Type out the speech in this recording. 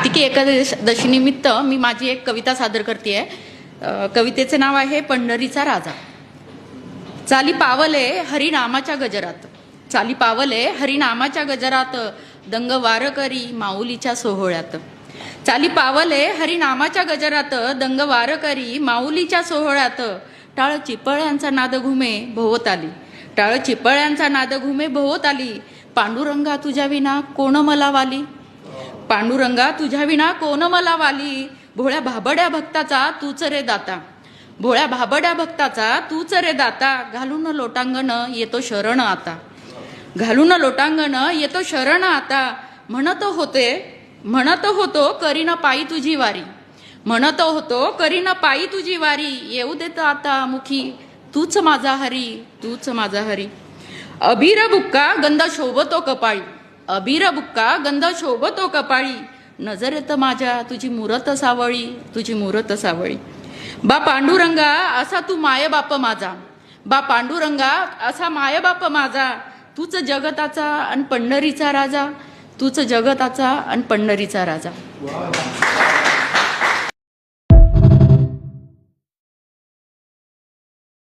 कार्तिकी एकादशी निमित्त मी माझी एक कविता सादर करते आहे। कवितेचे नाव आहे पंढरीचा राजा। चाली पावले हरिनामाच्या गजरात, चाली पावले हरिनामाच्या गजरात, दंग वार करी माऊलीच्या सोहळ्यात। चाली पावले हरिनामाच्या गजरात, दंग वार करी माऊलीच्या सोहळ्यात। टाळ चिपळ्यांचा नाद घुमे भोवताली, टाळ चिपळ्यांचा नाद घुमे भोवताली। पांडुरंगा तुझ्या विना कोण मला वाली, पांडुरंगा तुझ्या विना कोण मला वाली। भोळ्या भाबड्या भक्ताचा तूच रे दाता, भोळ्या भाबड्या भक्ताचा तूच रे दाता। घालून लोटांगण येतो शरण आता, घालून लोटांगण येतो शरण आता। म्हणत होतो करीन पायी तुझी वारी, म्हणत होतो करीन पायी तुझी वारी। येऊ देत आता मुखी तूच माझा हरी, तूच माझा हरी। अबीर बुक्का गंध शोभतो कपाळी, अबीर बुक्का गंध शोभतो कपाळी। नजरेत माझ्या तुझी मूरत सावळी, तुझी मूरत सावळी। बा पांडुरंगा असा तू मायबाप माझा, बा पांडुरंगा असा मायबाप माझा। तूच जगताचा आणि पंढरीचा राजा, तूच जगताचा आणि पंढरीचा राजा।